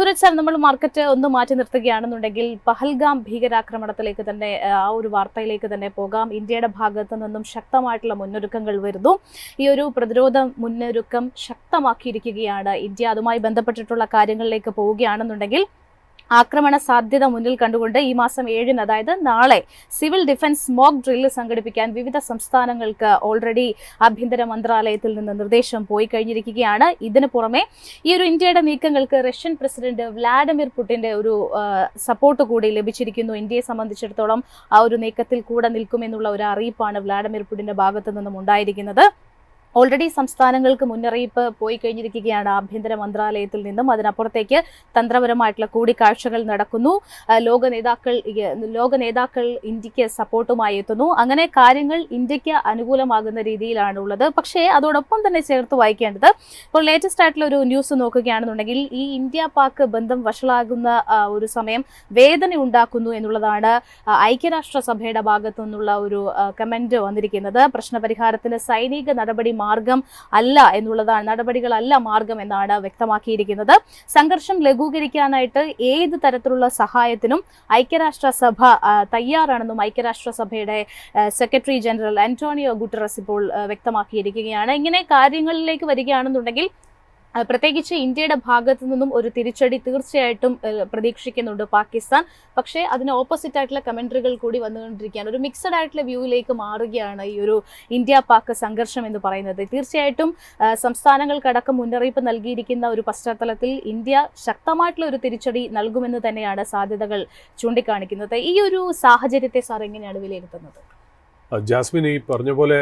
Sooraj sir, നമ്മൾ market ഒന്ന് മാറ്റി നിർത്തുകയാണെന്നുണ്ടെങ്കിൽ പഹൽഗാം ഭീകരാക്രമണത്തിലേക്ക് തന്നെ ആ ഒരു വാർത്തയിലേക്ക് തന്നെ പോകാം. ഇന്ത്യയുടെ ഭാഗത്തു നിന്നും ശക്തമായിട്ടുള്ള മുന്നൊരുക്കങ്ങൾ വരുന്നു. ഈ ഒരു പ്രതിരോധ മുന്നൊരുക്കം ശക്തമാക്കിയിരിക്കുകയാണ് ഇന്ത്യ. അതുമായി ബന്ധപ്പെട്ടിട്ടുള്ള കാര്യങ്ങളിലേക്ക് പോവുകയാണെന്നുണ്ടെങ്കിൽ ആക്രമണ സാധ്യത മുന്നിൽ കണ്ടുകൊണ്ട് ഈ മാസം 7-ന്, അതായത് നാളെ, സിവിൽ ഡിഫൻസ് മോക്ക് ഡ്രില്ല് സംഘടിപ്പിക്കാൻ വിവിധ സംസ്ഥാനങ്ങൾക്ക് ഓൾറെഡി ആഭ്യന്തര മന്ത്രാലയത്തിൽ നിന്ന് നിർദ്ദേശം പോയി കഴിഞ്ഞിരിക്കുകയാണ്. ഇതിനു പുറമെ ഈ ഒരു ഇന്ത്യയുടെ നീക്കങ്ങൾക്ക് റഷ്യൻ പ്രസിഡന്റ് വ്ളാഡിമിർ പുടിന്റെ ഒരു സപ്പോർട്ട് കൂടി ലഭിച്ചിരിക്കുന്നു. ഇന്ത്യയെ സംബന്ധിച്ചിടത്തോളം ആ ഒരു നീക്കത്തിൽ കൂടെ നിൽക്കുമെന്നുള്ള ഒരു അറിയിപ്പാണ് വ്ളാഡിമിർ പുടിന്റെ ഭാഗത്തു നിന്നും ഉണ്ടായിരിക്കുന്നത്. ഓൾറെഡി സംസ്ഥാനങ്ങൾക്ക് മുന്നറിയിപ്പ് പോയി കഴിഞ്ഞിരിക്കുകയാണ് ആഭ്യന്തര മന്ത്രാലയത്തിൽ നിന്നും. അതിനപ്പുറത്തേക്ക് തന്ത്രപരമായിട്ടുള്ള കൂടിക്കാഴ്ചകൾ നടക്കുന്നു. ലോക നേതാക്കൾ ഇന്ത്യക്ക് സപ്പോർട്ടുമായി എത്തുന്നു. അങ്ങനെ കാര്യങ്ങൾ ഇന്ത്യക്ക് അനുകൂലമാകുന്ന രീതിയിലാണുള്ളത്. പക്ഷേ അതോടൊപ്പം തന്നെ ചേർത്ത് വായിക്കേണ്ടത്, ഇപ്പോൾ ലേറ്റസ്റ്റ് ആയിട്ടുള്ള ഒരു ന്യൂസ് നോക്കുകയാണെന്നുണ്ടെങ്കിൽ ഈ ഇന്ത്യ പാക് ബന്ധം വഷളാകുന്ന ഒരു സമയം വേദന ഉണ്ടാക്കുന്നു എന്നുള്ളതാണ് ഐക്യരാഷ്ട്രസഭയുടെ ഭാഗത്തു നിന്നുള്ള ഒരു കമന്റ് വന്നിരിക്കുന്നത്. പ്രശ്നപരിഹാരത്തിന് സൈനിക നടപടികളല്ല മാർഗം എന്നാണ് വ്യക്തമാക്കിയിരിക്കുന്നത്. സംഘർഷം ലഘൂകരിക്കാനായിട്ട് ഏത് തരത്തിലുള്ള സഹായത്തിനും ഐക്യരാഷ്ട്രസഭ തയ്യാറാണെന്നും ഐക്യരാഷ്ട്രസഭയുടെ സെക്രട്ടറി ജനറൽ ആന്റോണിയോ ഗുട്ടറസ് ഇപ്പോൾ വ്യക്തമാക്കിയിരിക്കുകയാണ്. ഇങ്ങനെ കാര്യങ്ങളിലേക്ക് വരികയാണെന്നുണ്ടെങ്കിൽ പ്രത്യേകിച്ച് ഇന്ത്യയുടെ ഭാഗത്തു നിന്നും ഒരു തിരിച്ചടി തീർച്ചയായിട്ടും പ്രതീക്ഷിക്കുന്നുണ്ട് പാകിസ്ഥാൻ. പക്ഷേ അതിന് ഓപ്പോസിറ്റ് ആയിട്ടുള്ള കമന്ററികൾ കൂടി വന്നുകൊണ്ടിരിക്കുകയാണ്. ഒരു മിക്സഡ് ആയിട്ടുള്ള വ്യൂവിലേക്ക് മാറുകയാണ് ഈ ഒരു ഇന്ത്യ പാക് സംഘർഷം എന്ന് പറയുന്നത്. തീർച്ചയായിട്ടും സംസ്ഥാനങ്ങൾക്കടക്കം മുന്നറിയിപ്പ് നൽകിയിരിക്കുന്ന ഒരു പശ്ചാത്തലത്തിൽ ഇന്ത്യ ശക്തമായിട്ടുള്ള ഒരു തിരിച്ചടി നൽകുമെന്ന് തന്നെയാണ് സാധ്യതകൾ ചൂണ്ടിക്കാണിക്കുന്നത്. ഈ ഒരു സാഹചര്യത്തെ സാർ എങ്ങനെയാണ് വിലയിരുത്തുന്നത്? ജാസ്മിൻ ഈ പറഞ്ഞ പോലെ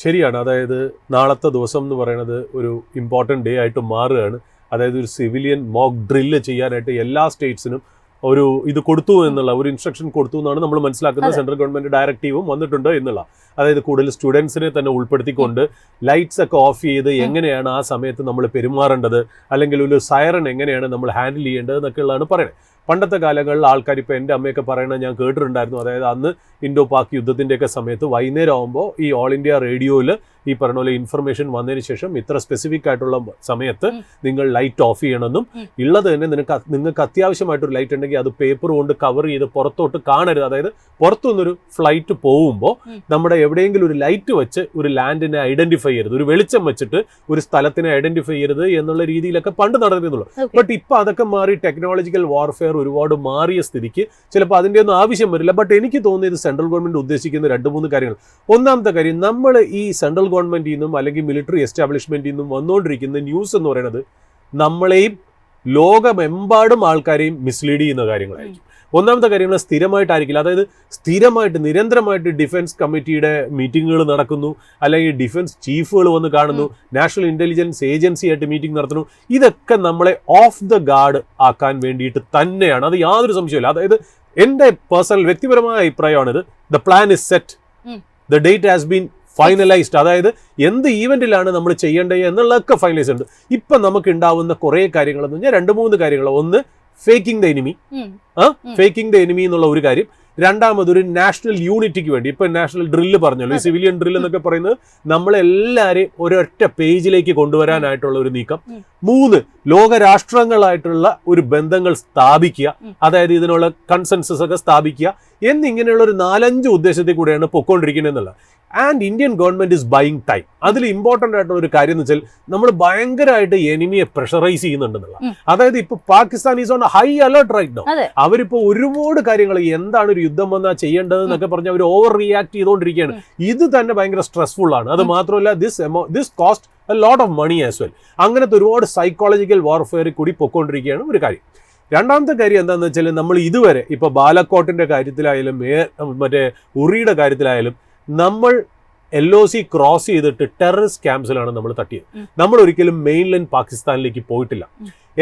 ശരിയാണ്. അതായത് നാളത്തെ ദിവസം എന്ന് പറയുന്നത് ഒരു ഇമ്പോർട്ടൻ്റ് ഡേ ആയിട്ട് മാറുകയാണ്. അതായത് ഒരു സിവിലിയൻ മോക്ക് ഡ്രില്ല് ചെയ്യാനായിട്ട് എല്ലാ സ്റ്റേറ്റ്സിനും ഒരു ഇത് കൊടുത്തു എന്നുള്ള ഒരു ഇൻസ്ട്രക്ഷൻ കൊടുത്തു എന്നാണ് നമ്മൾ മനസ്സിലാക്കുന്നത്. സെൻട്രൽ ഗവൺമെൻറ് ഡയറക്റ്റീവും വന്നിട്ടുണ്ട് എന്നുള്ള. അതായത് കൂടുതൽ സ്റ്റുഡൻസിനെ തന്നെ ഉൾപ്പെടുത്തിക്കൊണ്ട് ലൈറ്റ്സ് ഒക്കെ ഓഫ് ചെയ്ത് എങ്ങനെയാണ് ആ സമയത്ത് നമ്മൾ പെരുമാറേണ്ടത്, അല്ലെങ്കിൽ ഒരു സൈറൺ എങ്ങനെയാണ് നമ്മൾ ഹാൻഡിൽ ചെയ്യേണ്ടത് എന്നൊക്കെയുള്ളതാണ് പറയുന്നത്. പണ്ടത്തെ കാലങ്ങളിൽ ആൾക്കാർ, ഇപ്പോൾ എൻ്റെ അമ്മയൊക്കെ പറയണത് ഞാൻ കേട്ടിട്ടുണ്ടായിരുന്നു. അതായത് അന്ന് ഇൻഡോ പാക് യുദ്ധത്തിൻ്റെയൊക്കെ സമയത്ത് വൈകുന്നേരം ആകുമ്പോൾ ഈ ഓൾ ഇന്ത്യ റേഡിയോയിൽ ഈ പറഞ്ഞ പോലെ ഇൻഫർമേഷൻ വന്നതിന് ശേഷം ഇത്ര സ്പെസിഫിക് ആയിട്ടുള്ള സമയത്ത് നിങ്ങൾ ലൈറ്റ് ഓഫ് ചെയ്യണമെന്നും, ഉള്ളത് തന്നെ നിങ്ങൾക്ക് അത്യാവശ്യമായിട്ടൊരു ലൈറ്റ് ഉണ്ടെങ്കിൽ അത് പേപ്പർ കൊണ്ട് കവർ ചെയ്ത് പുറത്തോട്ട് കാണരുത്. അതായത് പുറത്തുനിന്നൊരു ഫ്ലൈറ്റ് പോകുമ്പോൾ നമ്മുടെ എവിടെയെങ്കിലും ഒരു ലൈറ്റ് വെച്ച് ഒരു ലാൻഡിനെ ഐഡന്റിഫൈ ചെയ്യരുത്, ഒരു വെളിച്ചം വെച്ചിട്ട് ഒരു സ്ഥലത്തിനെ ഐഡന്റിഫൈ ചെയ്യരുത് എന്നുള്ള രീതിയിലൊക്കെ പണ്ട് നടന്നിരുന്നുള്ളൂ. ബട്ട് ഇപ്പം അതൊക്കെ മാറി ടെക്നോളജിക്കൽ വാർഫെയർ ഒരുപാട് മാറിയ സ്ഥിതിക്ക് ചിലപ്പോൾ അതിൻ്റെ ഒന്നും ആവശ്യം വരില്ല. ബട്ട് എനിക്ക് തോന്നിയത് സെൻട്രൽ ഗവൺമെന്റ് ഉദ്ദേശിക്കുന്ന 2-3 കാര്യങ്ങൾ. ഒന്നാമത്തെ കാര്യം, നമ്മൾ ഈ സെൻട്രൽ ഗവൺമെന്റിൽ നിന്നും അല്ലെങ്കിൽ മിലിറ്ററി എസ്റ്റാബ്ലിഷ്മെന്റിൽ നിന്നും വന്നുകൊണ്ടിരിക്കുന്ന ന്യൂസ് എന്ന് പറയുന്നത് നമ്മളെയും ലോകമെമ്പാടും ആൾക്കാരെയും മിസ്ലീഡ് ചെയ്യുന്ന കാര്യങ്ങളായിരിക്കും. ഒന്നാമത്തെ കാര്യങ്ങൾ സ്ഥിരമായിട്ടായിരിക്കില്ല. അതായത് സ്ഥിരമായിട്ട് നിരന്തരമായിട്ട് ഡിഫൻസ് കമ്മിറ്റിയുടെ മീറ്റിങ്ങുകൾ നടക്കുന്നു, അല്ലെങ്കിൽ ഡിഫൻസ് ചീഫുകൾ വന്ന് കാണുന്നു, നാഷണൽ ഇന്റലിജൻസ് ഏജൻസി ആയിട്ട് മീറ്റിംഗ് നടത്തുന്നു. ഇതൊക്കെ നമ്മളെ ഓഫ് ദ ഗാർഡ് ആക്കാൻ വേണ്ടിയിട്ട് തന്നെയാണ്. അത് യാതൊരു സംശയമില്ല. അതായത് എൻ്റെ പേഴ്സണൽ വ്യക്തിപരമായ അഭിപ്രായമാണിത്. The plan is set, the date has been finalised. അതായത് എന്ത് ഈവെന്റിലാണ് നമ്മൾ ചെയ്യേണ്ടത് എന്നുള്ളതൊക്കെ ഫൈനലൈസ് ഉണ്ട്. ഇപ്പം നമുക്ക് ഉണ്ടാവുന്ന കുറേ കാര്യങ്ങളെന്ന് പറഞ്ഞാൽ 2-3 കാര്യങ്ങൾ. ഒന്ന്, ഫേക്കിംഗ് ദ എനിമി എന്നുള്ള ഒരു കാര്യം. രണ്ടാമതൊരു നാഷണൽ യൂണിറ്റിക്ക് വേണ്ടി ഇപ്പൊ നാഷണൽ ഡ്രില്ല് പറഞ്ഞല്ലോ, ഈ സിവിലിയൻ ഡ്രില്ല് എന്നൊക്കെ പറയുന്നത് നമ്മളെല്ലാവരെയും ഒരൊറ്റ പേജിലേക്ക് കൊണ്ടുവരാനായിട്ടുള്ള ഒരു നീക്കം. 3, ലോകരാഷ്ട്രങ്ങളായിട്ടുള്ള ഒരു ബന്ധങ്ങൾ സ്ഥാപിക്കുക, അതായത് ഇതിനുള്ള കൺസെൻസസ് ഒക്കെ സ്ഥാപിക്കുക എന്നിങ്ങനെയുള്ള ഒരു 4-5 ഉദ്ദേശത്തിൽ കൂടെയാണ് പൊക്കോണ്ടിരിക്കുന്നത് എന്നുള്ളത്. And Indian government is buying time. അതിൽ ഇമ്പോർട്ടൻ്റ് ആയിട്ടുള്ള ഒരു കാര്യം എന്ന് വെച്ചാൽ നമ്മൾ ഭയങ്കരമായിട്ട് എനിമിയെ പ്രഷറൈസ് ചെയ്യുന്നുണ്ടെന്നുള്ള. അതായത് ഇപ്പൊ Pakistan is on high alert right now. അവരിപ്പോ ഒരുപാട് കാര്യങ്ങൾ എന്താണ് ഒരു യുദ്ധം വന്നാൽ ചെയ്യേണ്ടത് എന്നൊക്കെ പറഞ്ഞ് അവർ ഓവർ റിയാക്ട് ചെയ്തുകൊണ്ടിരിക്കുകയാണ്. ഇത് തന്നെ ഭയങ്കര സ്ട്രെസ്ഫുൾ ആണ്. അത് മാത്രമല്ല this cost a lot of money as well. അങ്ങനത്തെ ഒരുപാട് സൈക്കോളജിക്കൽ വാർഫെയർ കൂടി പൊക്കോണ്ടിരിക്കുകയാണ് ഒരു കാര്യം. രണ്ടാമത്തെ കാര്യം എന്താണെന്ന് വെച്ചാൽ, നമ്മൾ ഇതുവരെ ഇപ്പൊ ബാലക്കോട്ടിന്റെ കാര്യത്തിലായാലും മറ്റേ ഉറിയുടെ കാര്യത്തിലായാലും നമ്മൾ LOC ക്രോസ് ചെയ്തിട്ട് ടെററിസ്റ്റ് ക്യാമ്പ്സിലാണ് നമ്മൾ തട്ടിയത്. നമ്മൾ ഒരിക്കലും മെയിൻലാൻഡ് പാകിസ്ഥാനിലേക്ക് പോയിട്ടില്ല.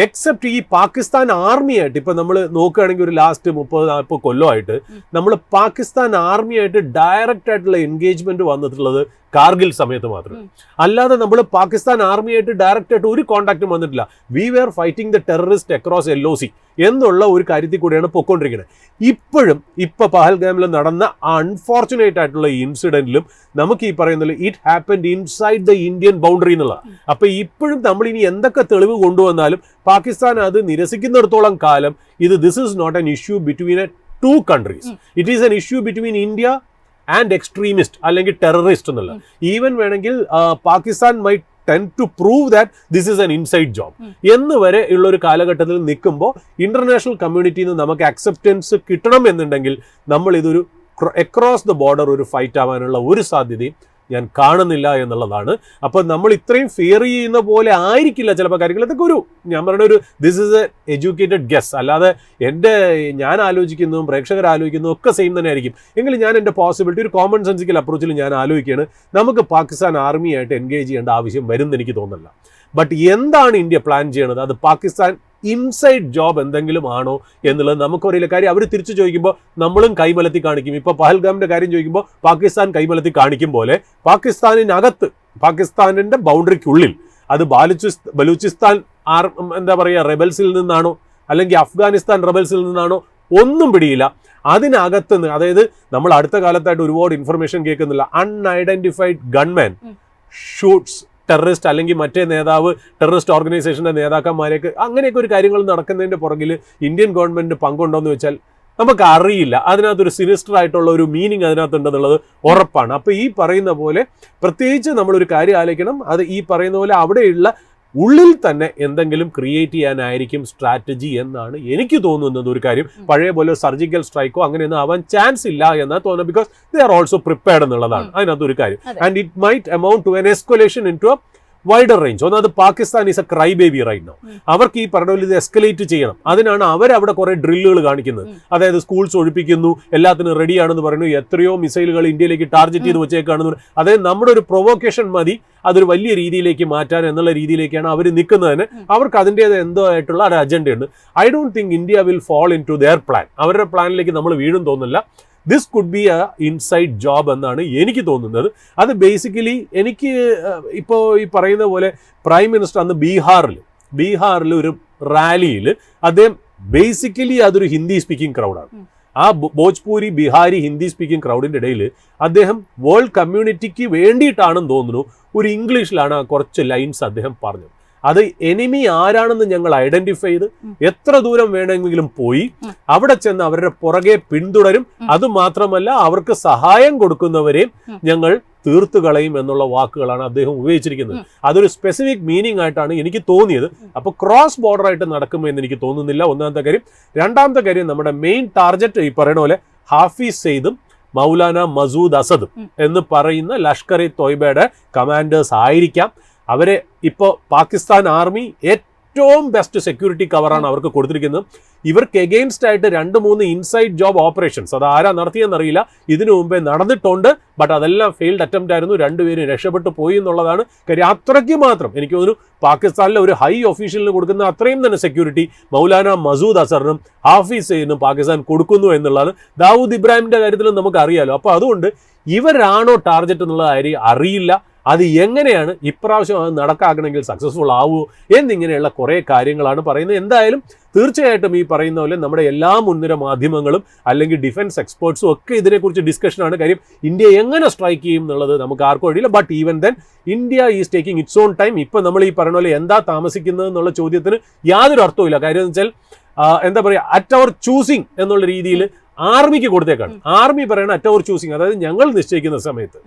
എക്സെപ്റ്റ് ഈ പാകിസ്ഥാൻ ആർമിയായിട്ട് ഇപ്പൊ നമ്മൾ നോക്കുകയാണെങ്കിൽ ഒരു ലാസ്റ്റ് 30-40 കൊല്ലമായിട്ട് നമ്മൾ പാകിസ്ഥാൻ ആർമിയായിട്ട് ഡയറക്റ്റ് ആയിട്ടുള്ള എൻഗേജ്മെന്റ് വന്നിട്ടുള്ളത് കാർഗിൽ സമയത്ത് മാത്രമേ. അല്ലാതെ നമ്മൾ പാകിസ്ഥാൻ ആർമിയായിട്ട് ഡയറക്റ്റ് ആയിട്ട് ഒരു കോണ്ടാക്റ്റും വന്നിട്ടില്ല. We were fighting the terrorist across LOC എന്നുള്ള ഒരു കാര്യത്തിൽ കൂടെയാണ് പൊയ്ക്കൊണ്ടിരിക്കുന്നത്. ഇപ്പോഴും ഇപ്പൊ പഹൽഗാമിൽ നടന്ന അൺഫോർച്ചുനേറ്റ് ആയിട്ടുള്ള ഇൻസിഡന്റിലും നമുക്ക് ഈ പറയുന്നത് it happened inside the Indian boundary എന്നുള്ളതാണ്. അപ്പൊ ഇപ്പോഴും നമ്മൾ ഇനി എന്തൊക്കെ തെളിവ് കൊണ്ടുവന്നാലും പാകിസ്ഥാൻ അത് നിരസിക്കുന്നിടത്തോളം കാലം this is not an issue between two countries. It is an issue between India and extremist അല്ലെങ്കിൽ ടെററിസ്റ്റ് എന്നുള്ള. ഈവൻ വേണമെങ്കിൽ Pakistan may tend to prove that this is an inside job എന്ന് വരെ ഉള്ള ഒരു കാലഘട്ടത്തിൽ നിൽക്കുമ്പോൾ ഇന്റർനാഷണൽ കമ്മ്യൂണിറ്റിയിൽ നിന്ന് നമുക്ക് അക്സെപ്റ്റൻസ് കിട്ടണം എന്നുണ്ടെങ്കിൽ നമ്മൾ ഇതൊരു അക്രോസ് ദ ബോർഡർ ഒരു ഫൈറ്റ് ആവാനുള്ള ഒരു സാധ്യതയും ഞാൻ കാണുന്നില്ല എന്നുള്ളതാണ്. അപ്പോൾ നമ്മൾ ഇത്രയും ഫിയർ ചെയ്യുന്ന പോലെ ആയിരിക്കില്ല ചിലപ്പോൾ കാര്യങ്ങൾ. ഇതൊക്കെ ഞാൻ പറയുന്ന ഒരു this is A educated guess. അല്ലാതെ ഞാൻ ആലോചിക്കുന്നതും പ്രേക്ഷകർ ആലോചിക്കുന്നതും ഒക്കെ സെയിം തന്നെ ആയിരിക്കും. എങ്കിലും ഞാൻ എൻ്റെ പോസിബിലിറ്റി ഒരു കോമൺ സെൻസിക്കൽ അപ്രോച്ചിൽ ഞാൻ ആലോചിക്കുകയാണ്, നമുക്ക് പാകിസ്ഥാൻ ആർമിയായിട്ട് എൻഗേജ് ചെയ്യേണ്ട ആവശ്യം വരുമെന്ന് എനിക്ക് തോന്നുന്നില്ല. ബട്ട് എന്താണ് ഇന്ത്യ പ്ലാൻ ചെയ്യണത്? അത് പാകിസ്ഥാൻ ഇൻസൈഡ് ജോബ് എന്തെങ്കിലും ആണോ എന്നുള്ളത് നമുക്കറിയില്ല. കാര്യം അവർ തിരിച്ചു ചോദിക്കുമ്പോൾ നമ്മളും കൈമലത്തി കാണിക്കും. ഇപ്പോൾ പഹൽഗാമിൻ്റെ കാര്യം ചോദിക്കുമ്പോൾ പാകിസ്ഥാൻ കൈമലത്തി കാണിക്കും പോലെ പാകിസ്ഥാനിനകത്ത് പാകിസ്ഥാനിൻ്റെ ബൗണ്ടറിക്കുള്ളിൽ അത് ബലൂചിസ്ഥാൻ എന്താ പറയുക റെബൽസിൽ നിന്നാണോ അല്ലെങ്കിൽ അഫ്ഗാനിസ്ഥാൻ റെബൽസിൽ നിന്നാണോ ഒന്നും പിടിയില്ല. അതിനകത്ത് നിന്ന്, അതായത് നമ്മൾ അടുത്ത കാലത്തായിട്ട് ഒരുപാട് ഇൻഫർമേഷൻ കേൾക്കുന്നില്ല, അൺഐഡന്റിഫൈഡ് ഗൺമാൻ ഷൂട്ട്സ് ടെററിസ്റ്റ് അല്ലെങ്കിൽ മറ്റേ നേതാവ് ടെററിസ്റ്റ് ഓർഗനൈസേഷൻ്റെ നേതാക്കന്മാരെയൊക്കെ അങ്ങനെയൊക്കെ ഒരു കാര്യങ്ങൾ നടക്കുന്നതിൻ്റെ പുറകിൽ ഇന്ത്യൻ ഗവൺമെൻറ് പങ്കുണ്ടോയെന്ന് വെച്ചാൽ നമുക്ക് അറിയില്ല. അതിനകത്തൊരു സിനിസ്റ്റർ ആയിട്ടുള്ള ഒരു മീനിങ് അതിനകത്തുണ്ടെന്നുള്ളത് ഉറപ്പാണ്. അപ്പോൾ ഈ പറയുന്ന പോലെ പ്രത്യേകിച്ച് നമ്മളൊരു കാര്യം ആലോചിക്കണം, അത് ഈ പറയുന്ന പോലെ അവിടെയുള്ള ഉള്ളിൽ തന്നെ എന്തെങ്കിലും ക്രിയേറ്റ് ചെയ്യാനായിരിക്കും സ്ട്രാറ്റജി എന്നാണ് എനിക്ക് തോന്നുന്നത്. ഒരു കാര്യം പഴയ പോലെ സർജിക്കൽ സ്ട്രൈക്കോ അങ്ങനെയൊന്നും ആവാൻ ചാൻസ് ഇല്ല എന്നാണ് തോന്നുന്നത്. Because they are also prepared എന്നുള്ളതാണ് അതിനകത്തൊരു കാര്യം. And it might amount to an escalation into wider range. ഒന്നത് Pakistan is a cry baby right now. അവർക്ക് ഈ പറഞ്ഞ പോലെ ഇത് എസ്കലേറ്റ് ചെയ്യണം. അതിനാണ് അവരവിടെ കുറെ ഡ്രില്ലുകൾ കാണിക്കുന്നത്. അതായത് സ്കൂൾസ് ഒഴിപ്പിക്കുന്നു, എല്ലാത്തിനും റെഡിയാണെന്ന് പറയുന്നു, എത്രയോ മിസൈലുകൾ ഇന്ത്യയിലേക്ക് ടാർഗറ്റ് ചെയ്ത് വെച്ചേക്കാണെന്ന്. അതായത് നമ്മുടെ ഒരു പ്രൊവോക്കേഷൻ മതി അതൊരു വലിയ രീതിയിലേക്ക് മാറ്റാൻ എന്നുള്ള രീതിയിലേക്കാണ് അവർ നിൽക്കുന്നതിന്. അവർക്ക് അതിൻ്റേത് എന്തോ ആയിട്ടുള്ള ഒരു അജണ്ടയുണ്ട്. I don't think India will fall into their plan. അവരുടെ പ്ലാനിലേക്ക് നമ്മൾ വീഴും തോന്നുന്നില്ല. This could be a inside job എന്നാണ് എനിക്ക് തോന്നുന്നത്. അത് ബേസിക്കലി എനിക്ക് ഇപ്പോൾ ഈ പറയുന്ന പോലെ പ്രൈം മിനിസ്റ്റർ അന്ന് ബീഹാറിൽ ഒരു റാലിയിൽ അദ്ദേഹം ബേസിക്കലി അതൊരു ഹിന്ദി സ്പീക്കിംഗ് ക്രൗഡാണ്. ആ ഭോജ്പൂരി ബിഹാരി ഹിന്ദി സ്പീക്കിംഗ് ക്രൗഡിൻ്റെ ഇടയിൽ അദ്ദേഹം വേൾഡ് കമ്മ്യൂണിറ്റിക്ക് വേണ്ടിയിട്ടാണെന്ന് തോന്നുന്നു ഒരു ഇംഗ്ലീഷിലാണ് കുറച്ച് ലൈൻസ് അദ്ദേഹം പറഞ്ഞത്. അത് എനിമി ആരാണെന്ന് ഞങ്ങൾ ഐഡന്റിഫൈ ചെയ്ത് എത്ര ദൂരം വേണമെങ്കിലും പോയി അവിടെ ചെന്ന് അവരുടെ പുറകെ പിന്തുടരും. അതുമാത്രമല്ല അവർക്ക് സഹായം കൊടുക്കുന്നവരെയും ഞങ്ങൾ തീർത്തു കളയും എന്നുള്ള വാക്കുകളാണ് അദ്ദേഹം ഉപയോഗിച്ചിരിക്കുന്നത്. അതൊരു സ്പെസിഫിക് മീനിങ് ആയിട്ടാണ് എനിക്ക് തോന്നിയത്. അപ്പോൾ ക്രോസ് ബോർഡർ ആയിട്ട് നടക്കുമെന്ന് എനിക്ക് തോന്നുന്നില്ല, ഒന്നാമത്തെ കാര്യം. രണ്ടാമത്തെ കാര്യം, നമ്മുടെ മെയിൻ ടാർഗറ്റ് ഈ പറയുന്ന പോലെ ഹാഫിസ് സെയ്ദും മൗലാന മസൂദ് അസദും എന്ന് പറയുന്ന ലഷ്കർ ഇ തോയ്ബയുടെ കമാൻഡേഴ്സ് ആയിരിക്കാം. അവരെ ഇപ്പോൾ പാകിസ്ഥാൻ ആർമി ഏറ്റവും ബെസ്റ്റ് സെക്യൂരിറ്റി കവറാണ് അവർക്ക് കൊടുത്തിരിക്കുന്നത്. ഇവർക്ക് എഗെയിൻസ്റ്റ് ആയിട്ട് 2-3 ഇൻസൈഡ് ജോബ് ഓപ്പറേഷൻസ് അത് ആരാ നടത്തിയെന്നറിയില്ല, ഇതിനു മുമ്പേ നടന്നിട്ടുണ്ട്. ബട്ട് അതെല്ലാം ഫെയിൽഡ് അറ്റംപ്റ്റ് ആയിരുന്നു. 2 പേരും രക്ഷപ്പെട്ടു പോയി എന്നുള്ളതാണ് കാര്യം. അത്രയ്ക്ക് മാത്രം എനിക്ക് തോന്നുന്നു പാകിസ്ഥാനിലെ ഒരു ഹൈ ഒഫീഷ്യലിന് കൊടുക്കുന്ന അത്രയും തന്നെ സെക്യൂരിറ്റി മൗലാന മസൂദ് അസറിനും ഹാഫിസ് സെയ്ദിനും പാകിസ്ഥാൻ കൊടുക്കുന്നു എന്നുള്ളതാണ്. ദാവൂദ് ഇബ്രാഹിമിൻ്റെ കാര്യത്തിലും നമുക്ക് അറിയാലോ. അപ്പോൾ അതുകൊണ്ട് ഇവരാണോ ടാർഗറ്റ് എന്നുള്ള കാര്യം അറിയില്ല. അത് എങ്ങനെയാണ് ഇപ്രാവശ്യം അത് നടക്കാക്കണമെങ്കിൽ സക്സസ്ഫുൾ ആവുമോ എന്നിങ്ങനെയുള്ള കുറേ കാര്യങ്ങളാണ് പറയുന്നത്. എന്തായാലും തീർച്ചയായിട്ടും ഈ പറയുന്ന പോലെ നമ്മുടെ എല്ലാ മുൻനിര മാധ്യമങ്ങളും അല്ലെങ്കിൽ ഡിഫൻസ് എക്സ്പേർട്സും ഒക്കെ ഇതിനെക്കുറിച്ച് ഡിസ്കഷനാണ്. കാര്യം ഇന്ത്യ എങ്ങനെ സ്ട്രൈക്ക് ചെയ്യും എന്നുള്ളത് നമുക്ക് ആർക്കും അറിയില്ല. But even then India is taking it's on time. ഇപ്പം നമ്മൾ ഈ പറയുന്ന പോലെ എന്താ താമസിക്കുന്നത് എന്നുള്ള ചോദ്യത്തിന് യാതൊരു അർത്ഥവുമില്ല. കാര്യം എന്ന് വെച്ചാൽ എന്താ പറയുക, അറ്റ് അവർ ചൂസിങ് എന്നുള്ള രീതിയിൽ ആർമിക്ക് കൊടുത്തേക്കാണ്. ആർമി പറയണ അറ്റ് അവർ ചൂസിങ്, അതായത് ഞങ്ങൾ നിശ്ചയിക്കുന്ന സമയത്ത്,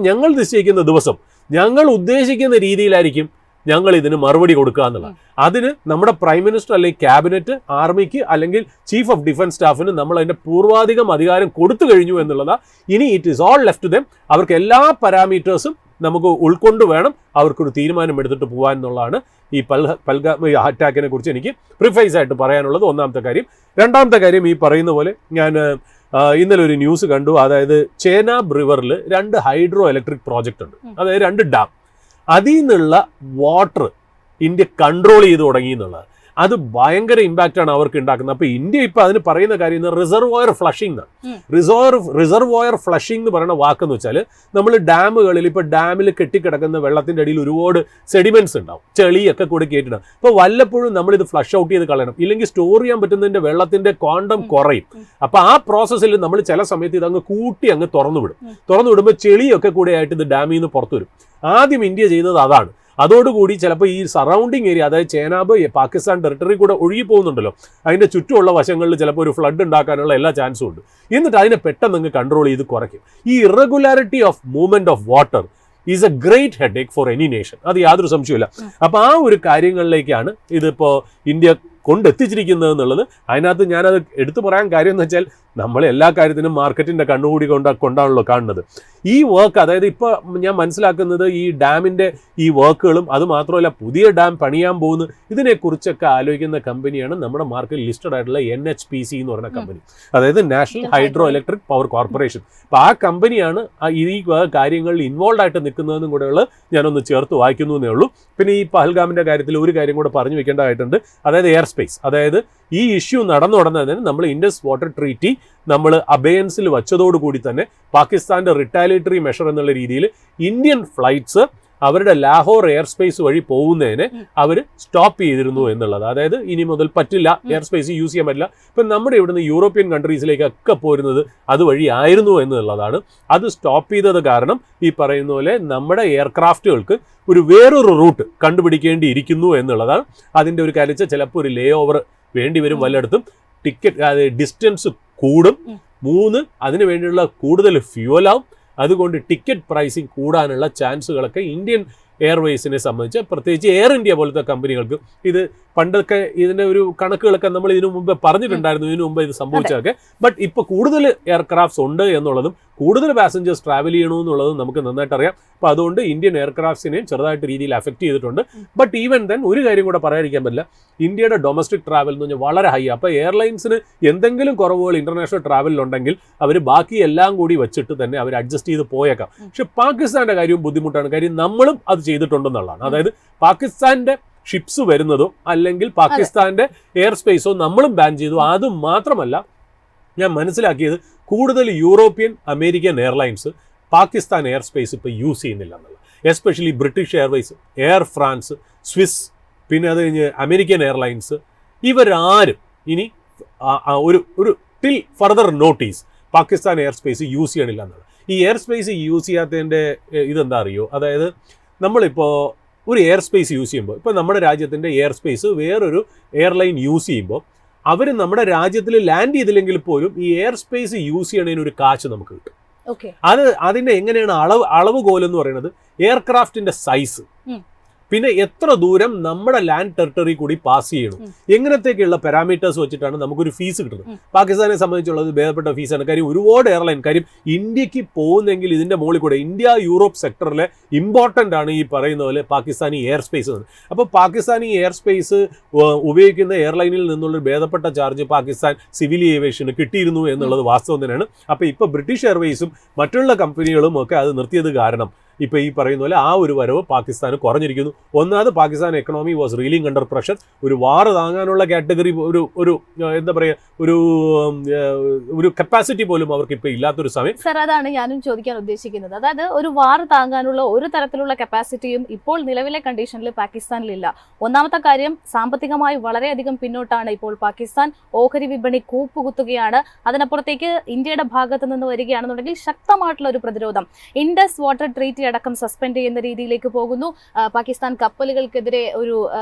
ഞങ്ങൾ നിശ്ചയിക്കുന്ന ദിവസം, ഞങ്ങൾ ഉദ്ദേശിക്കുന്ന രീതിയിലായിരിക്കും ഞങ്ങൾ ഇതിന് മറുപടി കൊടുക്കുക എന്നുള്ളത്. അതിന് നമ്മുടെ പ്രൈം മിനിസ്റ്റർ അല്ലെങ്കിൽ ക്യാബിനറ്റ് ആർമിക്ക് അല്ലെങ്കിൽ ചീഫ് ഓഫ് ഡിഫൻസ് സ്റ്റാഫിന് നമ്മൾ അതിൻ്റെ പൂർവാധികം അധികാരം കൊടുത്തു കഴിഞ്ഞു എന്നുള്ളതാണ്. ഇനി it is all left to them. അവർക്ക് എല്ലാ പാരാമീറ്റേഴ്സും നമുക്ക് ഉൾക്കൊണ്ട് വേണം അവർക്കൊരു തീരുമാനം എടുത്തിട്ട് പോകാൻ എന്നുള്ളതാണ് ഈ പഹൽഗാം അറ്റാക്കിനെ കുറിച്ച് എനിക്ക് പ്രിഫൈസ് ആയിട്ട് പറയാനുള്ളത്. ഒന്നാമത്തെ കാര്യം. രണ്ടാമത്തെ കാര്യം, ഈ പറയുന്ന പോലെ ഞാൻ ഇന്നലെ ഒരു ന്യൂസ് കണ്ടു. അതായത് ചേനാബ് റിവറിൽ 2 ഹൈഡ്രോ ഇലക്ട്രിക് പ്രോജക്റ്റ് ഉണ്ട്, അതായത് 2 ഡാം. അതിൽ നിന്നുള്ള വാട്ടർ ഇന്ത്യ കൺട്രോൾ ചെയ്ത് തുടങ്ങി എന്നുള്ളത്. അത് ഭയങ്കര ഇമ്പാക്റ്റാണ് അവർക്ക് ഉണ്ടാക്കുന്നത്. അപ്പോൾ ഇന്ത്യ ഇപ്പോൾ അതിന് പറയുന്ന കാര്യം റിസർവോയർ ഫ്ലഷിംഗ് എന്നാണ്. റിസർവോയർ ഫ്ലഷിംഗ് എന്ന് പറയുന്ന വാക്കെന്ന് വെച്ചാൽ നമ്മൾ ഡാമുകളിൽ ഇപ്പോൾ ഡാമിൽ കെട്ടിക്കിടക്കുന്ന വെള്ളത്തിൻ്റെ അടിയിൽ ഒരുപാട് സെഡിമെന്റ്സ് ഉണ്ടാവും, ചെളിയൊക്കെ കൂടി കയറ്റിടാം. അപ്പോൾ വല്ലപ്പോഴും നമ്മളിത് ഫ്ലഷ് ഔട്ട് ചെയ്ത് കളയണം, ഇല്ലെങ്കിൽ സ്റ്റോർ ചെയ്യാൻ പറ്റുന്നതിൻ്റെ വെള്ളത്തിൻ്റെ ക്വാണ്ടം കുറയും. അപ്പോൾ ആ പ്രോസസ്സിൽ നമ്മൾ ചില സമയത്ത് ഇതങ്ങ് കൂട്ടി അങ്ങ് തുറന്നു വിടുമ്പോൾ ചെളിയൊക്കെ കൂടെ ആയിട്ട് ഇത് ഡാമിൽ നിന്ന് പുറത്തു വരും. ആദ്യം ഇന്ത്യ ചെയ്യുന്നത് അതാണ്. അതോടുകൂടി ചിലപ്പോൾ ഈ സറൗണ്ടിങ് ഏരിയ, അതായത് ചേനാബ് പാകിസ്ഥാൻ ടെറിട്ടറി കൂടെ ഒഴുകി പോകുന്നുണ്ടല്ലോ, അതിൻ്റെ ചുറ്റുമുള്ള വശങ്ങളിൽ ചിലപ്പോൾ ഒരു ഫ്ലഡ് ഉണ്ടാക്കാനുള്ള എല്ലാ ചാൻസും ഉണ്ട്. എന്നിട്ട് അതിനെ പെട്ടെന്ന് അങ്ങ് കൺട്രോൾ ചെയ്ത് കുറയ്ക്കും. ഈ irregularity of movement of water is A great headache for any nation, അത് യാതൊരു സംശയമില്ല. അപ്പോൾ ആ ഒരു കാര്യങ്ങളിലേക്കാണ് ഇതിപ്പോൾ ഇന്ത്യ കൊണ്ടെത്തിച്ചിരിക്കുന്നത് എന്നുള്ളത്. അതിനകത്ത് ഞാനത് എടുത്തു പറയാൻ കാര്യം എന്ന് വെച്ചാൽ നമ്മൾ എല്ലാ കാര്യത്തിനും മാർക്കറ്റിൻ്റെ കണ്ണുകൂടി കൊണ്ടാണല്ലോ കാണുന്നത്. ഈ വർക്ക്, അതായത് ഇപ്പോൾ ഞാൻ മനസ്സിലാക്കുന്നത് ഈ ഡാമിൻ്റെ ഈ വർക്കുകളും അതുമാത്രമല്ല പുതിയ ഡാം പണിയാൻ പോകുന്ന ഇതിനെക്കുറിച്ചൊക്കെ ആലോചിക്കുന്ന കമ്പനിയാണ് നമ്മുടെ മാർക്കറ്റ് ലിസ്റ്റഡ് ആയിട്ടുള്ള NHPC എന്ന് പറയുന്ന കമ്പനി, അതായത് national hydro electric power corporation. അപ്പോൾ ആ കമ്പനിയാണ് ഈ കാര്യങ്ങളിൽ ഇൻവോൾവ് ആയിട്ട് നിൽക്കുന്നതെന്നും കൂടെയുള്ളത് ഞാനൊന്ന് ചേർത്ത് വായിക്കുന്നു എന്നേ ഉള്ളൂ. പിന്നെ ഈ പഹൽഗാമിൻ്റെ കാര്യത്തിൽ ഒരു കാര്യം കൂടെ പറഞ്ഞു വെക്കേണ്ടതായിട്ടുണ്ട്, അതായത് എയർ സ്പേസ്. അതായത് ഈ ഇഷ്യൂ നടന്നു നടന്നതിന് നമ്മൾ ഇൻഡസ് വാട്ടർ ട്രീറ്റി നമ്മൾ അബയൻസിൽ വച്ചതോടുകൂടി തന്നെ പാകിസ്ഥാൻ്റെ റിറ്റാലിറ്ററി മെഷർ എന്നുള്ള രീതിയിൽ ഇന്ത്യൻ ഫ്ലൈറ്റ്സ് അവരുടെ ലാഹോർ എയർ സ്പേസ് വഴി പോകുന്നതിനെ അവർ സ്റ്റോപ്പ് ചെയ്തിരുന്നു എന്നുള്ളത്. അതായത് ഇനി മുതൽ പറ്റില്ല, എയർ സ്പേസ് യൂസ് ചെയ്യാൻ പറ്റില്ല. ഇപ്പം നമ്മുടെ ഇവിടുന്ന് യൂറോപ്യൻ കൺട്രീസിലേക്കൊക്കെ പോരുന്നത് അതുവഴി ആയിരുന്നു എന്നുള്ളതാണ്. അത് സ്റ്റോപ്പ് ചെയ്തത് കാരണം ഈ പറയുന്ന പോലെ നമ്മുടെ എയർക്രാഫ്റ്റുകൾക്ക് ഒരു വേറൊരു റൂട്ട് കണ്ടുപിടിക്കേണ്ടിയിരിക്കുന്നു എന്നുള്ളതാണ്. അതിൻ്റെ ഒരു കാര്യം ചിലപ്പോൾ ഒരു ലേ ഓവർ വേണ്ടി വരും പലയിടത്തും, ടിക്കറ്റ് ഡിസ്റ്റൻസ് കൂടും, 3 അതിന് വേണ്ടിയുള്ള കൂടുതൽ ഫ്യൂവലാവും. അതുകൊണ്ട് ടിക്കറ്റ് പ്രൈസിങ് കൂടാനുള്ള ചാൻസുകളൊക്കെ ഇന്ത്യൻ എയർവേസിനെ സംബന്ധിച്ച്, പ്രത്യേകിച്ച് എയർ ഇന്ത്യ പോലത്തെ കമ്പനികൾക്ക്, ഇത് പണ്ടൊക്കെ ഇതിൻ്റെ ഒരു കണക്കുകളൊക്കെ നമ്മൾ ഇതിനു മുമ്പ് പറഞ്ഞിട്ടുണ്ടായിരുന്നു, ഇതിനു മുമ്പ് ഇത് സംഭവിച്ചതൊക്കെ. ബട്ട് ഇപ്പോൾ കൂടുതൽ എയർക്രാഫ്റ്റ്സ് ഉണ്ട് എന്നുള്ളതും കൂടുതൽ പാസഞ്ചേഴ്സ് ട്രാവൽ ചെയ്യണമെന്നുള്ളതും നമുക്ക് നന്നായിട്ട് അറിയാം. അപ്പോൾ അതുകൊണ്ട് ഇന്ത്യൻ എയർക്രാഫ്റ്റ്സിനെയും ചെറുതായിട്ട് രീതിയിൽ അഫക്റ്റ് ചെയ്തിട്ടുണ്ട്. ബട്ട് ഈവൻ ദെൻ ഒരു കാര്യം കൂടെ പറയാതിരിക്കാൻ പറ്റില്ല, ഇന്ത്യയുടെ ഡൊമസ്റ്റിക് ട്രാവൽ എന്ന് പറഞ്ഞാൽ വളരെ ഹൈ. അപ്പോൾ എയർലൈൻസിന് എന്തെങ്കിലും കുറവുകൾ ഇൻ്റർനാഷണൽ ട്രാവലിലുണ്ടെങ്കിൽ അവർ ബാക്കി എല്ലാം കൂടി വെച്ചിട്ട് തന്നെ അവർ അഡ്ജസ്റ്റ് ചെയ്ത് പോയേക്കാം. പക്ഷെ പാകിസ്ഥാൻ്റെ കാര്യവും ബുദ്ധിമുട്ടാണ്. കാര്യം നമ്മളും അത് ചെയ്തിട്ടുണ്ടെന്നുള്ളതാണ്. അതായത് പാകിസ്ഥാൻ്റെ ഷിപ്സ് വരുന്നതോ അല്ലെങ്കിൽ പാകിസ്ഥാൻ്റെ എയർ സ്പേസോ നമ്മളും ബാൻ ചെയ്തു. അതും മാത്രമല്ല, ഞാൻ മനസ്സിലാക്കിയത് കൂടുതൽ European American airlines Pakistan air space ഇപ്പോൾ യൂസ് ചെയ്യുന്നില്ല എന്നുള്ളത്. Especially British Airways, air France, Swiss, പിന്നെ അത് കഴിഞ്ഞ് അമേരിക്കൻ എയർലൈൻസ്, ഇവരാരും ഇനി ഒരു till further notice Pakistan air space use ചെയ്യണില്ല എന്നുള്ളത്. ഈ എയർ സ്പേസ് യൂസ് ചെയ്യാത്തതിൻ്റെ ഇതെന്താ അറിയോ? അതായത് നമ്മളിപ്പോൾ ഒരു എയർ സ്പേസ് യൂസ് ചെയ്യുമ്പോൾ, ഇപ്പോൾ നമ്മുടെ രാജ്യത്തിൻ്റെ എയർ സ്പേസ് വേറൊരു എയർലൈൻ യൂസ് ചെയ്യുമ്പോൾ അവർ നമ്മുടെ രാജ്യത്തിൽ ലാൻഡ് ചെയ്തില്ലെങ്കിൽ പോലും ഈ എയർ സ്പേസ് യൂസ് ചെയ്യണതിന് ഒരു കാശ് നമുക്ക് കിട്ടും. അതിൻ്റെ എങ്ങനെയാണ് അളവുകോൽ എന്ന് പറയുന്നത് എയർക്രാഫ്റ്റിൻ്റെ സൈസ്, പിന്നെ എത്ര ദൂരം നമ്മുടെ ലാൻഡ് ടെറിട്ടറി കൂടി പാസ് ചെയ്യണം, എങ്ങനത്തെയൊക്കെയുള്ള പാരാമീറ്റേഴ്സ് വെച്ചിട്ടാണ് നമുക്കൊരു ഫീസ് കിട്ടുന്നത്. പാകിസ്ഥാനെ സംബന്ധിച്ചുള്ളത് ഭേദപ്പെട്ട ഫീസാണ്. കാര്യം ഒരുപാട് എയർലൈൻ, കാര്യം ഇന്ത്യക്ക് പോകുന്നെങ്കിൽ ഇതിൻ്റെ മുകളിൽ കൂടെ ഇന്ത്യ യൂറോപ്പ് സെക്ടറിലെ ഇമ്പോർട്ടൻ്റ് ആണ് ഈ പറയുന്ന പോലെ പാകിസ്ഥാനി എയർ സ്പേസ്. അപ്പോൾ പാകിസ്ഥാനി എയർ സ്പേസ് ഉപയോഗിക്കുന്ന എയർലൈനിൽ നിന്നുള്ള ഭേദപ്പെട്ട ചാർജ് പാകിസ്ഥാൻ സിവിൽ ഏവിയേഷന് കിട്ടിയിരുന്നു എന്നുള്ളത് വാസ്തവം തന്നെയാണ്. അപ്പോൾ ഇപ്പോൾ ബ്രിട്ടീഷ് എയർവേസും മറ്റുള്ള കമ്പനികളും ഒക്കെ അത് നിർത്തിയത് കാരണം ഇപ്പോൾ ഈ പറയുന്ന പോലെ ആ ഒരു വരവ് പാകിസ്ഥാന് കുറഞ്ഞിരിക്കുന്നു. ഒന്നാമത് Pakistan economy was reeling under pressure. ഒരു വാർ താങ്ങാനുള്ള കാറ്റഗറി ഒരു എന്താ പറയുക ഒരു കപ്പാസിറ്റി പോലും അവർക്ക് ഇപ്പോൾ ഇല്ലാത്തൊരു സമയം. സർ, അതാണ് ഞാനും ചോദിക്കാൻ ഉദ്ദേശിക്കുന്നത്. അതായത് ഒരു വാർ താങ്ങാനുള്ള ഒരു തരത്തിലുള്ള കപ്പാസിറ്റിയും ഇപ്പോൾ നിലവിലെ കണ്ടീഷനിൽ പാകിസ്ഥാനിലില്ല. ഒന്നാമത്തെ കാര്യം, സാമ്പത്തികമായി വളരെയധികം പിന്നോട്ടാണ് ഇപ്പോൾ പാകിസ്ഥാൻ. ഓഹരി വിപണി കൂപ്പുകുത്തുകയാണ്. അതിനപ്പുറത്തേക്ക് ഇന്ത്യയുടെ ഭാഗത്ത് നിന്ന് വരികയാണെന്നുണ്ടെങ്കിൽ ശക്തമായിട്ടുള്ള ഒരു പ്രതിരോധം, ഇൻഡസ് വാട്ടർ ട്രീറ്റി അടക്കം സസ്പെൻഡ് ചെയ്യുന്ന രീതിയിലേക്ക് പോകുന്നു. പാകിസ്ഥാൻ കപ്പലുകൾക്കെതിരെ ഒരു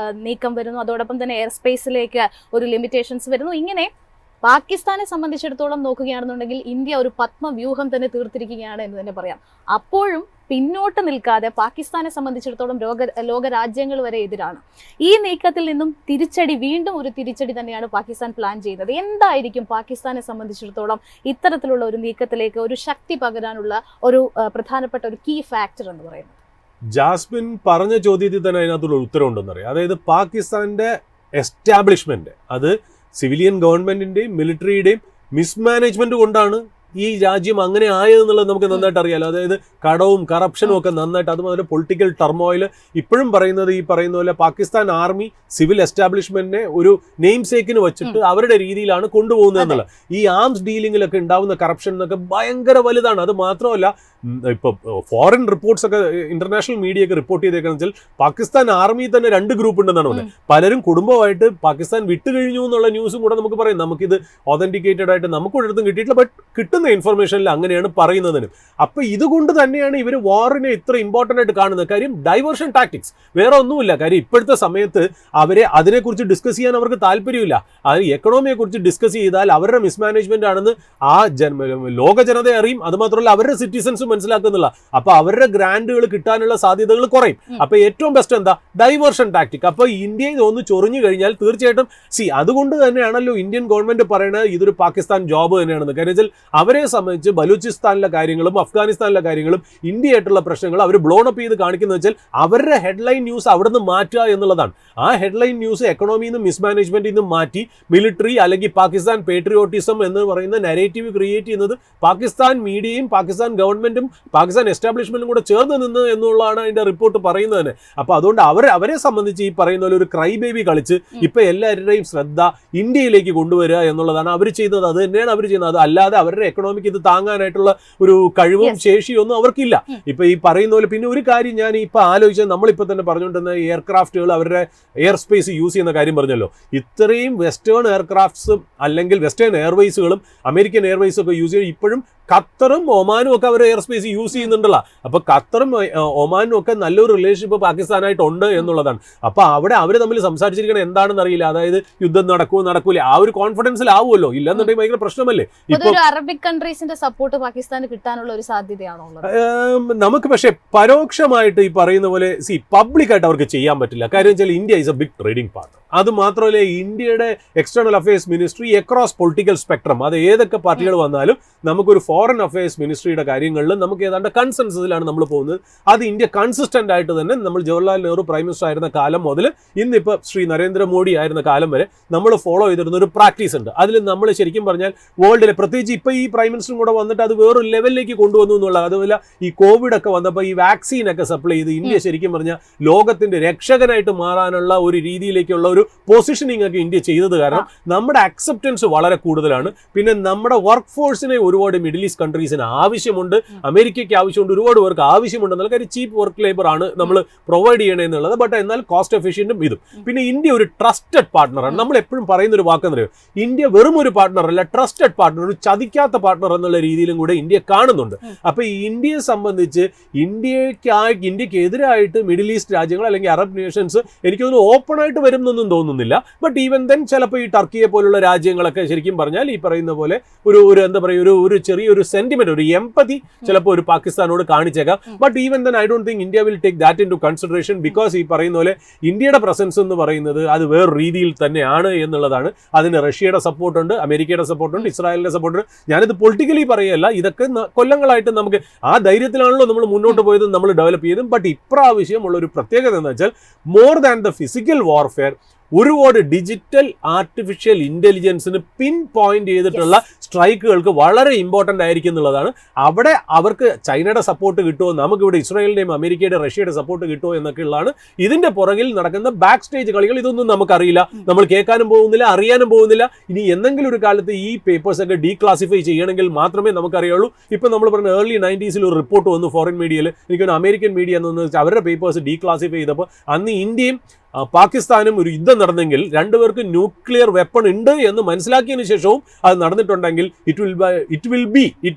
നീക്കം വരുന്നു. അതോടൊപ്പം തന്നെ എയർ സ്പേസിലേക്ക് ഒരു ലിമിറ്റേഷൻസ് വരുന്നു. ഇങ്ങനെ പാകിസ്ഥാനെ സംബന്ധിച്ചിടത്തോളം നോക്കുകയാണെന്നുണ്ടെങ്കിൽ ഇന്ത്യ ഒരു പത്മവ്യൂഹം തന്നെ തീർത്തിരിക്കുകയാണ് എന്ന് തന്നെ പറയാം. അപ്പോഴും പിന്നോട്ട് നിൽക്കാതെ പാകിസ്ഥാനെ സംബന്ധിച്ചിടത്തോളം ലോകരാജ്യങ്ങൾ വരെ എതിരാണ്. ഈ നീക്കത്തിൽ നിന്നും വീണ്ടും ഒരു തിരിച്ചടി തന്നെയാണ് പാകിസ്ഥാൻ പ്ലാൻ ചെയ്യുന്നത്. എന്തായിരിക്കും പാകിസ്ഥാനെ സംബന്ധിച്ചിടത്തോളം ഇത്തരത്തിലുള്ള ഒരു നീക്കത്തിലേക്ക് ഒരു ശക്തി പകരാനുള്ള ഒരു പ്രധാനപ്പെട്ട ഒരു കീ ഫാക്ടർ എന്ന് പറയുന്നത്? ജാസ്മിൻ പറഞ്ഞ ചോദ്യത്തിൽ തന്നെ അതിനകത്തുള്ള ഉത്തരവുണ്ടെന്ന് അറിയാം. അതായത് പാകിസ്ഥാന്റെ എസ്റ്റാബ്ലിഷ്മെന്റ്, അത് സിവിലിയൻ ഗവൺമെന്റിന്റെയും മിലിറ്ററിയുടെയും മിസ്മാനേജ്മെന്റ് കൊണ്ടാണ് ഈ രാജ്യം അങ്ങനെ ആയതെന്നുള്ളത് നമുക്ക് നന്നായിട്ട് അറിയാലോ. അതായത് കടവും കറപ്ഷനും ഒക്കെ നന്നായിട്ട്, അതുപോലെ പൊളിറ്റിക്കൽ ടർമോയിൽ ഇപ്പോഴും പറയുന്നത് ഈ പറയുന്ന പോലെ പാകിസ്ഥാൻ ആർമി സിവിൽ എസ്റ്റാബ്ലിഷ്മെന്റിനെ ഒരു നെയിം സേക്കിന് വെച്ചിട്ട് അവരുടെ രീതിയിലാണ് കൊണ്ടുപോകുന്നത് എന്നുള്ളത്. ഈ ആംസ് ഡീലിങ്ങിലൊക്കെ ഉണ്ടാവുന്ന കറപ്ഷൻ എന്നൊക്കെ ഭയങ്കര വലുതാണ്. അത് മാത്രമല്ല, ഇപ്പോൾ ഫോറിൻ റിപ്പോർട്ട്സ് ഒക്കെ ഇന്റർനാഷണൽ മീഡിയ ഒക്കെ റിപ്പോർട്ട് ചെയ്തേക്കാന്ന് വെച്ചാൽ പാകിസ്ഥാൻ ആർമി തന്നെ 2 ഗ്രൂപ്പ് ഉണ്ടെന്നാണ് പറയുന്നത്. പലരും കുടുംബമായിട്ട് പാകിസ്ഥാൻ വിട്ടുകഴിഞ്ഞു എന്നുള്ള ന്യൂസും കൂടെ നമുക്ക് പറയാം. നമുക്കിത് ഒതന്റിക്കേറ്റഡ് ആയിട്ട് നമുക്കൊരിടത്തും കിട്ടിയിട്ടില്ല. ബട്ട് കിട്ടുന്ന കിട്ടുന്ന ഇൻഫർമേഷനിൽ അങ്ങനെയാണ് പറയുന്നതിന്. അപ്പൊ ഇതുകൊണ്ട് തന്നെയാണ് ഇവർ വാറിനെ ഇത്ര ഇമ്പോർട്ടൻ്റ് ആയിട്ട് കാണുന്നത്. കാര്യം ഡൈവേർഷൻ ടാക്ടിക്സ്, വേറെ ഒന്നുമില്ല. കാര്യം ഇപ്പോഴത്തെ സമയത്ത് അവരെ അതിനെക്കുറിച്ച് ഡിസ്കസ് ചെയ്യാൻ അവർക്ക് താല്പര്യമില്ല. അത് എക്കണോമിയെ കുറിച്ച് ഡിസ്കസ് ചെയ്താൽ അവരുടെ മിസ്മാനേജ്മെന്റ് ആണെന്ന് ആ ലോക ജനത അറിയും. അത് മാത്രമല്ല അവരുടെ സിറ്റിസൺസും മനസ്സിലാക്കുന്നില്ല. അപ്പൊ അവരുടെ ഗ്രാൻഡുകൾ കിട്ടാനുള്ള സാധ്യതകൾ കുറയും. അപ്പൊ ഏറ്റവും ബെസ്റ്റ് എന്താ? Diversion tactic. അപ്പൊ ഇന്ത്യയിൽ ഒന്ന് ചൊറിഞ്ഞു കഴിഞ്ഞാൽ തീർച്ചയായിട്ടും അതുകൊണ്ട് തന്നെയാണല്ലോ ഇന്ത്യൻ ഗവൺമെന്റ് പറയുന്നത് ഇതൊരു പാകിസ്ഥാൻ ജോബ് തന്നെയാണെന്ന്. കാര്യം വെച്ചാൽ അവരെ സംബന്ധിച്ച് ബലൂചിസ്ഥാനിലെ കാര്യങ്ങളും അഫ്ഗാനിസ്ഥാനിലെ കാര്യങ്ങളും ഇന്ത്യയായിട്ടുള്ള പ്രശ്നങ്ങൾ അവർ ബ്ലോണപ്പ് ചെയ്ത് കാണിക്കുന്നത് വെച്ചാൽ അവരുടെ ഹെഡ്ലൈൻ ന്യൂസ് അവിടെ നിന്ന് മാറ്റുക എന്നുള്ളതാണ്. ആ ഹെഡ്ലൈൻ ന്യൂസ് എക്കണോമിയിൽ നിന്നും മിസ്മാനേജ്മെന്റിൽ നിന്നും മാറ്റി മിലിറ്ററി അല്ലെങ്കിൽ പാകിസ്ഥാൻ പേട്രിയോട്ടിസം എന്ന് പറയുന്ന നെറേറ്റീവ് ക്രിയേറ്റ് ചെയ്യുന്നത് പാകിസ്ഥാൻ മീഡിയയും പാകിസ്ഥാൻ ഗവൺമെന്റും പാകിസ്ഥാൻ എസ്റ്റാബ്ലിഷ്മെന്റും കൂടെ ചേർന്ന് നിന്ന് എന്നുള്ളതാണ് അതിന്റെ റിപ്പോർട്ട് പറയുന്നത് തന്നെ. അപ്പൊ അതുകൊണ്ട് അവരെ സംബന്ധിച്ച് ഈ പറയുന്ന പോലെ ഒരു ക്രൈ ബേബി കളിച്ച് ഇപ്പൊ എല്ലാവരുടെയും ശ്രദ്ധ ഇന്ത്യയിലേക്ക് കൊണ്ടുവരിക എന്നുള്ളതാണ് അവർ ചെയ്യുന്നത്. അത് തന്നെയാണ് അവർ ചെയ്യുന്നത്. അല്ലാതെ അവരുടെ എക്കണോമിക്ക് ഇത് താങ്ങാനായിട്ടുള്ള ഒരു കഴിവും ശേഷിയും ഒന്നും അവർക്കില്ല. ഇപ്പൊ ഈ പറയുന്ന പോലെ പിന്നെ ഒരു കാര്യം ഞാൻ ഇപ്പൊ ആലോചിച്ചത്, നമ്മളിപ്പോ തന്നെ പറഞ്ഞുകൊണ്ടിരുന്ന എയർക്രാഫ്റ്റുകൾ അവരുടെ എയർ സ്പേസ് യൂസ് ചെയ്യുന്ന കാര്യം പറഞ്ഞല്ലോ. ഇത്രയും വെസ്റ്റേൺ എയർക്രാഫ്റ്റ്സും അല്ലെങ്കിൽ വെസ്റ്റേൺ എയർവേസുകളും അമേരിക്കൻ എയർവേസും ഒക്കെ യൂസ് ചെയ്യും. ഇപ്പോഴും ഖത്തറും ഒമാനും ഒക്കെ അവർ എയർ സ്പേസ് യൂസ് ചെയ്യുന്നുണ്ടല്ലോ. അപ്പൊ ഖത്തറും ഒമാനും ഒക്കെ നല്ലൊരു റിലേഷൻഷിപ്പ് പാകിസ്ഥാനായിട്ടുണ്ട് എന്നുള്ളതാണ്. അപ്പൊ അവിടെ അവർ തമ്മിൽ സംസാരിച്ചിരിക്കണം എന്താണെന്ന് അറിയില്ല. അതായത് യുദ്ധം നടക്കൂല ആ ഒരു കോൺഫിഡൻസിലാവുമല്ലോ. ഇല്ലെന്നുണ്ടെങ്കിൽ ഭയങ്കര പ്രശ്നമല്ലേ. ഇപ്പൊ അറബിക് കൺട്രീസിന്റെ സപ്പോർട്ട് പാകിസ്ഥാന് കിട്ടാനുള്ള ഒരു സാധ്യതയാണോ? നമുക്ക് പക്ഷേ പരോക്ഷമായിട്ട് ഈ പറയുന്ന പോലെ പബ്ലിക് ആയിട്ട് അവർക്ക് ചെയ്യാൻ പറ്റില്ല. കാര്യം വെച്ചാൽ India is a big trading partner. അത് മാത്രമല്ല ഇന്ത്യയുടെ external affairs ministry across political spectrum, അത് ഏതൊക്കെ പാർട്ടികൾ വന്നാലും നമുക്കൊരു ഫോറിൻ അഫയേഴ്സ് മിനിസ്ട്രിയുടെ കാര്യങ്ങളിൽ നമുക്ക് ഏതാണ്ട് കൺസെൻസസിലാണ് നമ്മൾ പോകുന്നത്. അത് ഇന്ത്യ കൺസിസ്റ്റന്റ് ആയിട്ട് തന്നെ നമ്മൾ ജവഹർലാൽ നെഹ്റു പ്രൈം മിനിസ്റ്റർ ആയിരുന്ന കാലം മുതൽ ഇന്നിപ്പോൾ ശ്രീ നരേന്ദ്രമോദി ആയിരുന്ന കാലം വരെ നമ്മൾ ഫോളോ ചെയ്തിരുന്ന ഒരു പ്രാക്ടീസ് ഉണ്ട്. അതിൽ നമ്മൾ ശരിക്കും പറഞ്ഞാൽ വേൾഡിലെ പ്രത്യേകിച്ച് ഇപ്പോൾ ഈ പ്രൈം മിനിസ്റ്ററും കൂടെ വന്നിട്ട് അത് വേറൊരു ലെവലിലേക്ക് കൊണ്ടുവന്നു എന്നുള്ളത്. അതുപോലെ ഈ കോവിഡ് ഒക്കെ വന്നപ്പോൾ ഈ വാക്സിനൊക്കെ സപ്ലൈ ചെയ്ത് ഇന്ത്യ ശരിക്കും പറഞ്ഞാൽ ലോകത്തിന്റെ രക്ഷകനായിട്ട് മാറാനുള്ള ഒരു രീതിയിലേക്കുള്ള ഒരു പൊസിഷനിങ് ഒക്കെ ഇന്ത്യ ചെയ്തത് കാരണം നമ്മുടെ അക്സെപ്റ്റൻസ് വളരെ കൂടുതലാണ്. പിന്നെ നമ്മുടെ വർക്ക് ഫോഴ്സിനെ ഒരുപാട് മിഡിൽ ഈസ്റ്റ് കൺട്രീസിന് ആവശ്യമുണ്ട്, അമേരിക്കയ്ക്ക് ആവശ്യമുണ്ട്, ഒരുപാട് പേർക്ക് ആവശ്യമുണ്ട് എന്നുള്ള കാര്യം. ചീപ്പ് വർക്ക് ലേബർ ആണ് നമ്മൾ പ്രൊവൈഡ് ചെയ്യണേ എന്നുള്ളത്. ബട്ട് എന്നാൽ കോസ്റ്റ് എഫിഷ്യന്റും ഇതും. പിന്നെ ഇന്ത്യ ഒരു ട്രസ്റ്റഡ് പാർട്ണറാണ്. നമ്മൾ എപ്പോഴും പറയുന്ന ഒരു വാക്കെന്നറിയോ, ഇന്ത്യ വെറും ഒരു പാർട്ണർ അല്ല, ട്രസ്റ്റഡ് പാർട്ണർ, ഒരു ചതിക്കാത്ത പാർട്ണർ എന്നുള്ള രീതിയിലും കൂടെ ഇന്ത്യ കാണുന്നുണ്ട്. അപ്പൊ ഇന്ത്യയെ സംബന്ധിച്ച് ഇന്ത്യക്കെതിരായിട്ട് മിഡിൽ ഈസ്റ്റ് രാജ്യങ്ങൾ അല്ലെങ്കിൽ അറബ് നേഷൻസ് എനിക്കൊന്നും ഓപ്പൺ ആയിട്ട് വരും എന്നൊന്നും തോന്നുന്നില്ല. ബട്ട് ഈവൻ ദെൻ ചിലപ്പോൾ ഈ ടർക്കിയെ പോലുള്ള രാജ്യങ്ങളൊക്കെ ശരിക്കും പറഞ്ഞാൽ ഈ പറയുന്ന പോലെ ഒരു എന്താ പറയുക ഒരു ചെറിയൊരു സെന്റിമെന്റ്, ഒരു എംപതി ചിലപ്പോൾ ഒരു പാകിസ്ഥാനോട് കാണിച്ചേക്കാം. But even then I don't think India will take that into consideration. Because ഈ പറയുന്ന പോലെ ഇന്ത്യയുടെ പ്രസൻസ് എന്ന് പറയുന്നത് അത് വേറെ രീതിയിൽ തന്നെയാണ് എന്നുള്ളതാണ്. അതിന് റഷ്യയുടെ സപ്പോർട്ടുണ്ട്, അമേരിക്കയുടെ സപ്പോർട്ടുണ്ട്, ഇസ്രായേലിന്റെ സപ്പോർട്ടുണ്ട്. ഞാനിത് പൊളിറ്റിക്കലി പറയല്ല, ഇതൊക്കെ കൊല്ലങ്ങളായിട്ട് നമുക്ക് ആ ധൈര്യത്തിലാണല്ലോ നമ്മൾ മുന്നോട്ട് പോയതും നമ്മൾ ഡെവലപ്പ് ചെയ്തതും. ബട്ട് ഇപ്രാവശ്യം ഉള്ള ഒരു പ്രത്യേകത എന്ന് വെച്ചാൽ more than the physical warfare ഒരുപാട് ഡിജിറ്റൽ ആർട്ടിഫിഷ്യൽ ഇന്റലിജൻസിന് പിൻ പോയിന്റ് ചെയ്തിട്ടുള്ള സ്ട്രൈക്കുകൾക്ക് വളരെ ഇമ്പോർട്ടൻ്റ് ആയിരിക്കും എന്നുള്ളതാണ്. അവിടെ അവർക്ക് ചൈനയുടെ സപ്പോർട്ട് കിട്ടുമോ, നമുക്കിവിടെ ഇസ്രായേലിൻ്റെയും അമേരിക്കയുടെ റഷ്യയുടെ സപ്പോർട്ട് കിട്ടുമോ എന്നൊക്കെയുള്ളതാണ് ഇതിന്റെ പുറകിൽ നടക്കുന്ന ബാക്ക് സ്റ്റേജ് കളികൾ. ഇതൊന്നും നമുക്കറിയില്ല, നമ്മൾ കേൾക്കാനും പോകുന്നില്ല, അറിയാനും പോകുന്നില്ല. ഇനി എന്തെങ്കിലും ഒരു കാലത്ത് ഈ പേപ്പേഴ്സ് ഒക്കെ ഡീക്ലാസിഫൈ ചെയ്യണമെങ്കിൽ മാത്രമേ നമുക്കറിയുള്ളൂ. ഇപ്പം നമ്മൾ പറഞ്ഞ ഏർലി 90s ഒരു റിപ്പോർട്ട് വന്നു ഫോറിൻ മീഡിയയിൽ, എനിക്കൊന്ന് അമേരിക്കൻ മീഡിയ എന്ന് വെച്ചാൽ അവരുടെ പേപ്പേഴ്സ് ഡീക്ലാസിഫൈ ചെയ്തപ്പോൾ അന്ന് ഇന്ത്യയും പാകിസ്ഥാനും ഒരു യുദ്ധം നടന്നെങ്കിൽ രണ്ടുപേർക്ക് ന്യൂക്ലിയർ വെപ്പൺ ഉണ്ട് എന്ന് മനസ്സിലാക്കിയതിനു ശേഷവും അത് നടന്നിട്ടുണ്ടെങ്കിൽ it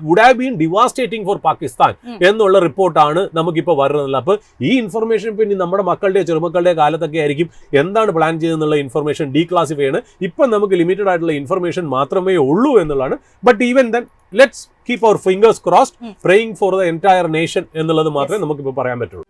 would have been devastating for Pakistan എന്നുള്ള റിപ്പോർട്ടാണ് നമുക്കിപ്പോൾ വരുന്നത്. അപ്പോൾ ഈ ഇൻഫർമേഷൻ പിന്നെ നമ്മുടെ മക്കളുടെ ചെറുമക്കളുടെ കാലത്തൊക്കെ ആയിരിക്കും എന്താണ് പ്ലാൻ ചെയ്തെന്നുള്ള ഇൻഫർമേഷൻ ഡീക്ലാസിഫൈ ആണ്. ഇപ്പം നമുക്ക് ലിമിറ്റഡ് ആയിട്ടുള്ള ഇൻഫർമേഷൻ മാത്രമേ ഉള്ളൂ എന്നുള്ളതാണ്. But even then let's keep our fingers crossed, praying for the entire nation എന്നുള്ളത് മാത്രമേ നമുക്കിപ്പോൾ പറയാൻ പറ്റുള്ളൂ.